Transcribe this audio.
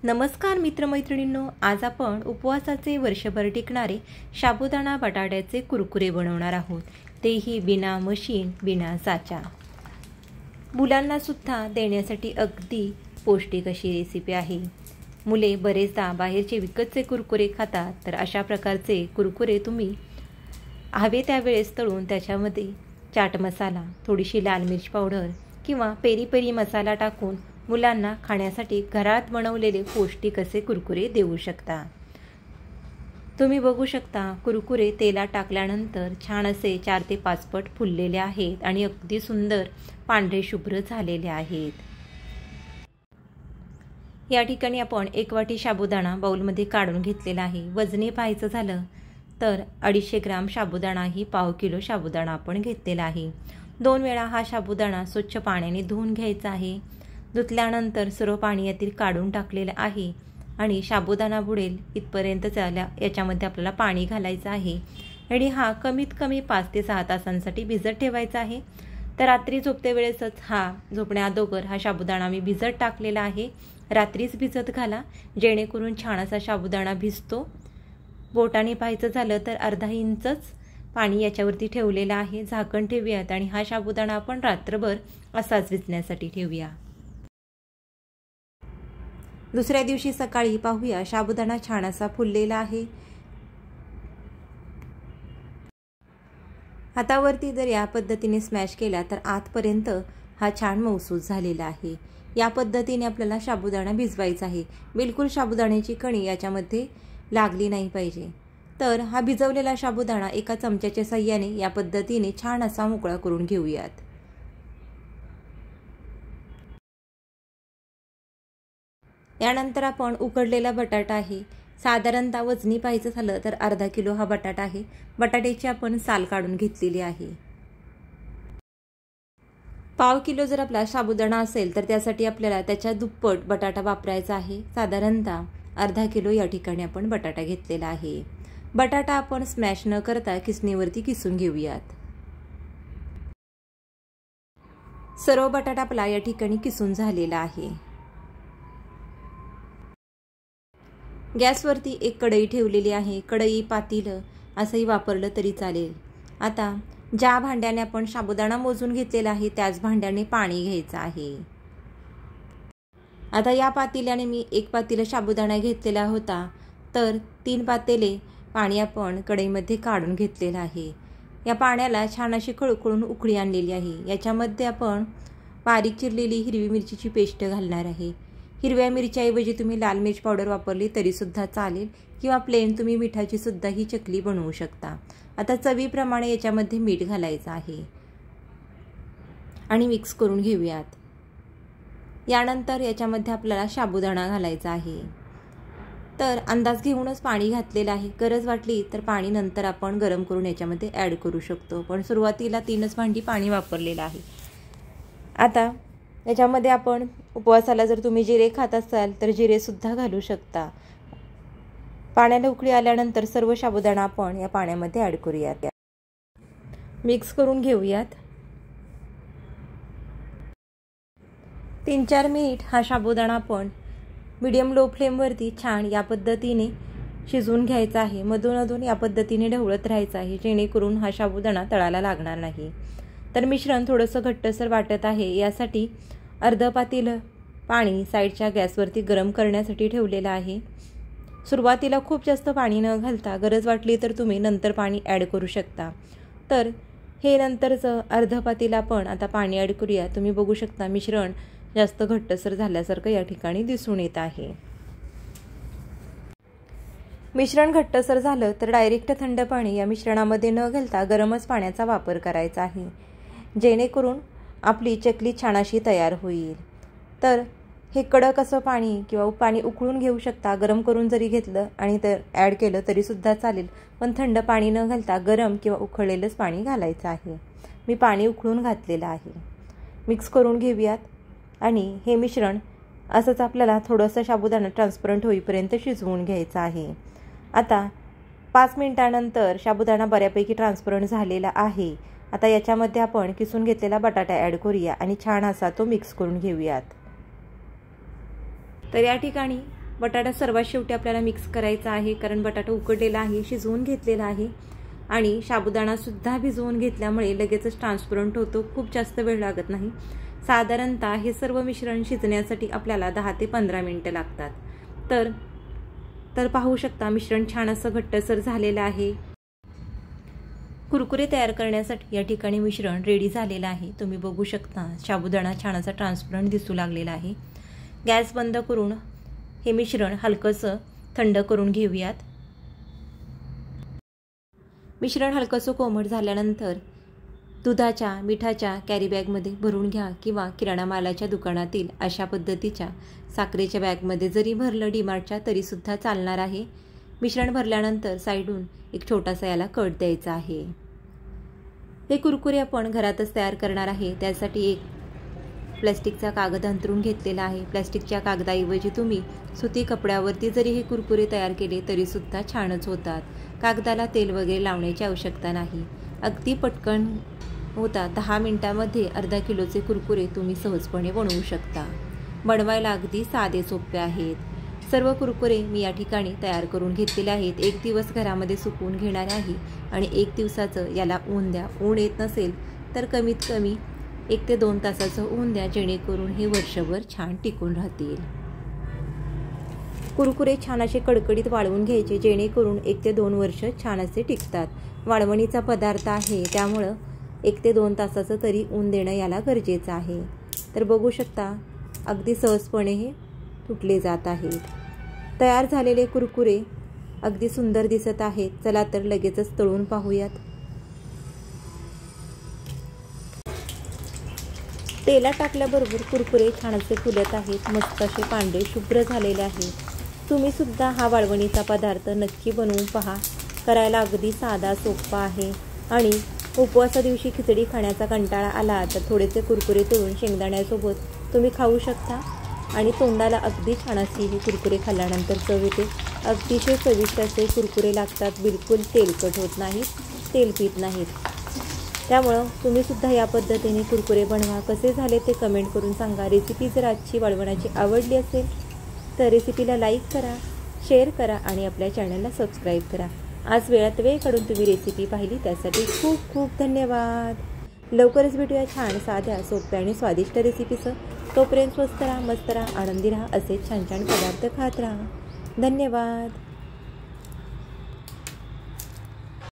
नमस्कार मित्रमैत्रिणींनो, आज आपण उपवासाचे वर्षभर टिकणारे साबुदाणा बटाट्याचे कुरकुरे बनवणार आहोत, तेही बिना मशीन बिना साचा। मुलांना सुद्धा देण्यासाठी अगदी पौष्टिक अशी रेसिपी आहे। मुले बरेचदा बाहेरचे विकतचे कुरकुरे खातात, तर अशा प्रकारचे कुरकुरे तुम्ही हवे त्यावेळेस तळून त्याच्यामध्ये चाट मसाला, थोडीशी लाल मिर्च पावडर किंवा पेरी पेरी मसाला टाकून मुलांना खाण्यासाठी घरात बनवलेले पौष्टिक असे कुरकुरे देऊ शकता। तुम्ही बघू शकता कुरकुरे तेलात टाकल्यानंतर छान असे 4 ते 5 पट फुललेले आहेत आणि अगदी सुंदर पांढरे शुभ्र झालेले आहेत। या ठिकाणी आपण 1 वाटी साबुदाणा बाउलमध्ये काढून घेतलेला आहे। वजनी पाहायचं झालं तर 250 ग्राम साबुदाणा ही पाव किलो साबुदाणा आपण घेतलेला आहे। 2 वेळा हा साबुदाणा स्वच्छ पाण्याने धुवून घ्यायचा आहे। धुतल्यानंतर सर्व पाणी यातील काढून टाकलेलं आहे आणि साबुदाणा बुडेल इथपर्यंत याच्यामध्ये आपल्याला पाणी घालायचं आहे आणि हा कमीत कमी 5 ते 6 तासांसाठी भिजत ठेवायचा आहे। तर रात्री झोपते वेळेसच झोपण्या अगोदर हा साबुदाणा मी भिजत टाकलेला आहे। रात्रीच भिजत घाला, जेणेकरून छान असा साबुदाणा भिजतो। बोटाने पाहायचं झालं तर अर्धा इंचच पाणी याच्यावरती ठेवलेलं आहे। झाकण ठेवूयात आणि हा साबुदाणा आपण रात्रभर असाच भिजण्यासाठी ठेवूया। दुसऱ्या दिवशी सकाळी पाहूया साबुदाणा छान असा फुललेला आहे। हातावरती जर या पद्धतीने स्मॅश केला तर आतपर्यंत हा छान मऊसूत झालेला आहे। या पद्धतीने आपल्याला साबुदाणा भिजवायचा आहे। बिलकुल साबुदाण्याची कणी याच्यामध्ये लागली नाही पाहिजे। तर हा भिजवलेला साबुदाणा एका चमच्याच्या साहाय्याने या पद्धतीने छान असा मोकळा करून घेऊयात। यानंतर आपण उकडलेला बटाटा आहे, साधारणतः वजनी पाहायचं झालं तर अर्धा किलो हा बटाटा आहे। बटाट्याची आपण साल काढून घेतलेली आहे। पाव किलो जर आपला साबुदाणा असेल तर त्यासाठी आपल्याला त्याच्या दुप्पट बटाटा वापरायचा आहे। साधारणतः अर्धा किलो या ठिकाणी आपण बटाटा घेतलेला आहे। बटाटा आपण स्मॅश न करता किसणीवरती किसून घेऊयात। सर्व बटाटा आपला या ठिकाणी किसून झालेला आहे। गॅसवरती एक कढई ठेवलेली आहे। कढई पातेलं असंही वापरलं तरी चालेल। आता ज्या भांड्याने आपण साबुदाणा मोजून घेतलेला आहे त्याच भांड्याने पाणी घ्यायचं आहे। आता या पातेल्याने मी 1 पातेलं साबुदाणा घेतलेला होता, तर 3 पातेले पाणी आपण कढईमध्ये काढून घेतलेलं आहे। या पाण्याला छान अशी खळखळून उकळी आणलेली आहे। याच्यामध्ये आपण बारीक चिरलेली हिरवी मिरचीची पेस्ट घालणार आहे। हिरव्या मिरच्याऐवजी तुम्ही लाल मिर्च पावडर वापरली तरी सुद्धा चालेल किंवा प्लेन तुम्ही मिठाची सुद्धा ही चकली बनवू शकता। आता चवीप्रमाणे याच्यामध्ये मीठ घालायचं आहे आणि मिक्स करून घेऊयात। यानंतर याच्यामध्ये आपल्याला साबुदाणा घालायचा आहे। तर अंदाज घेऊनच पाणी घातलेलं आहे। गरज वाटली तर पाणी नंतर आपण गरम करून याच्यामध्ये ॲड करू शकतो, पण सुरुवातीला 3च भांडी पाणी वापरलेलं आहे। आता याच्यामध्ये आपण उपवासाला जर तुम्ही जिरे खात असाल तर जिरे सुद्धा घालू शकता। पाण्याला उकळी आल्यानंतर सर्व साबुदाणा आपण या पाण्यामध्ये ॲड करूयात। मिक्स करून घेऊयात। 3-4 मिनिट हा साबुदाणा आपण मीडियम लो फ्लेमवरती छान या पद्धतीने शिजवून घ्यायचा आहे। मधून अधून या पद्धतीने ढवळत राहायचं आहे, जेणेकरून हा साबुदाणा तळाला लागणार नाही। तर मिश्रण थोडंसं घट्टसर वाटत आहे, यासाठी अर्ध पातेलं पाणी साईडच्या गॅसवरती गरम करण्यासाठी ठेवलेलं आहे। सुरुवातीला खूप जास्त पाणी न घालता गरज वाटली तर तुम्ही नंतर पाणी ॲड करू शकता। तर हे नंतरचं अर्ध पातेलं आपण आता पाणी ॲड करूया। तुम्ही बघू शकता मिश्रण जास्त घट्टसर झाल्यासारखं या ठिकाणी दिसून येत आहे। मिश्रण घट्टसर झालं तर डायरेक्ट थंड पाणी या मिश्रणामध्ये न घालता गरमच पाण्याचा वापर करायचा आहे, जेणेकरून आपली चकली छान अशी तयार होईल। तर हे कडक असं पाणी किंवा पाणी उकळून घेऊ शकता, गरम करून जरी घेतलं आणि तर ॲड केलं तरी सुद्धा चालेल, पण थंड पाणी न घालता गरम किंवा उकळलेलंच पाणी घालायचं आहे। मी पाणी उकळून घातलेलं आहे। मिक्स करून घेऊयात आणि हे मिश्रण असंच आपल्याला थोडंसं साबुदाणा ट्रान्सपरंट होईपर्यंत शिजवून घ्यायचं आहे। आता 5 मिनिटांनंतर साबुदाणा बऱ्यापैकी ट्रान्सपरंट झालेला आहे। आता याच्यामध्ये आपण किसून घेतलेला बटाटा ॲड करूया आणि छान असा तो मिक्स करून घेऊयात। तर या ठिकाणी बटाटा सर्वात शेवटी आपल्याला मिक्स करायचा आहे, कारण बटाटा उकडलेला आहे, शिजवून घेतलेला आहे आणि साबुदाणासुद्धा भिजवून घेतल्यामुळे लगेचच ट्रान्सपरंट होतो, खूप जास्त वेळ लागत नाही। साधारणतः हे सर्व मिश्रण शिजण्यासाठी आपल्याला 10 ते 15 मिनिटं लागतात। तर पाहू शकता मिश्रण छान असं घट्टसर झालेलं आहे। कुरकुरे तयार करण्यासाठी या ठिकाणी मिश्रण रेडी झालेलं आहे। तुम्ही बघू शकता साबुदाणा छान असा ट्रान्सपरंट दिसू लागलेला आहे। गॅस बंद करून हे मिश्रण हलकंसं थंड करून घेऊयात। मिश्रण हलकंसं कोमट झाल्यानंतर दुधाच्या मिठाच्या कॅरी बॅगमध्ये भरून घ्या किंवा किराणा मालाच्या दुकानातील अशा पद्धतीच्या साखरेच्या बॅगमध्ये जरी भरलं डीमार्टच्या तरीसुद्धा चालणार आहे। मिश्रण भरल्यानंतर साईडून एक छोटासा याला कट द्यायचा आहे। हे कुरकुरे आपण घरातच तयार करणार आहे, त्यासाठी एक प्लास्टिकचा कागद अंथरून घेतलेला आहे। प्लास्टिकच्या कागदाऐवजी तुम्ही सुती कपड्यावरती जरी हे कुरकुरे तयार केले तरीसुद्धा छानच होतात। कागदाला तेल वगैरे लावण्याची आवश्यकता नाही, अगदी पटकन होतात। 10 मिनिटांमध्ये अर्धा किलोचे कुरकुरे तुम्ही सहजपणे बनवू शकता। बनवायला अगदी साधे सोपे आहेत। सर्व कुरकुरे मी या ठिकाणी तयार करून घेतलेले आहेत। 1 दिवस घरामध्ये सुकवून घेणार आहे आणि 1 दिवसाचं याला ऊन द्या। ऊन येत नसेल तर कमीत कमी 1 ते 2 तासाचं ऊन द्या, जेणेकरून हे वर्षभर छान टिकून राहतील। कुरकुरे छान असे कडकडीत वाळवून घ्यायचे, जेणेकरून 1 ते 2 वर्ष छान असे टिकतात। वाळवणीचा पदार्थ आहे, त्यामुळं 1 ते 2 तासाचं तरी ऊन देणं याला गरजेचं आहे। तर बघू शकता अगदी सहजपणे हे तुटले जात आहेत। तयार झालेले कुरकुरे अगदी सुंदर दिसत आहेत। चला तर लगेचच तळून पाहूयात। तेलात टाकल्याबरोबर कुरकुरे छान असे फुलत आहेत, मस्त असे पांढरे शुभ्र झालेले आहेत। तुम्ही सुद्धा हा वाळवणीचा पदार्थ नक्की बनवून पहा। करायला अगदी साधा सोपा आहे आणि उपवासा दिवशी खिचडी खाण्याचा कंटाळा आला तर थोडेसे कुरकुरे तळून शेंगदाण्यासोबत तुम्ही खाऊ शकता आणि तोंडाला अगदी छान अशी हे कुरकुरे खाल्ल्यानंतर चव येते। अतिशय चविष्ट असे कुरकुरे लागतात, बिलकुल तेलकट होत नाहीत, तेल पीत नाहीत। त्यामुळं तुम्ही सुद्धा या पद्धतीने कुरकुरे बनवा। कसे झाले ते कमेंट करून सांगा। रेसिपी जर आजची वाळवणाची आवडली असेल तर रेसिपीला लाईक करा, शेअर करा आणि आपल्या चॅनलला सबस्क्राईब करा। आज वेळात वेळ काढून तुम्ही रेसिपी पाहिली त्यासाठी खूप खूप धन्यवाद। लवकरच भेटूया छान साध्या सोप्या आणि स्वादिष्ट रेसिपीसह। तोपर्यंत स्वस्त राहा, मस्त राहा, आनंदी राहा, असे छान छान पदार्थ खात राहा। धन्यवाद।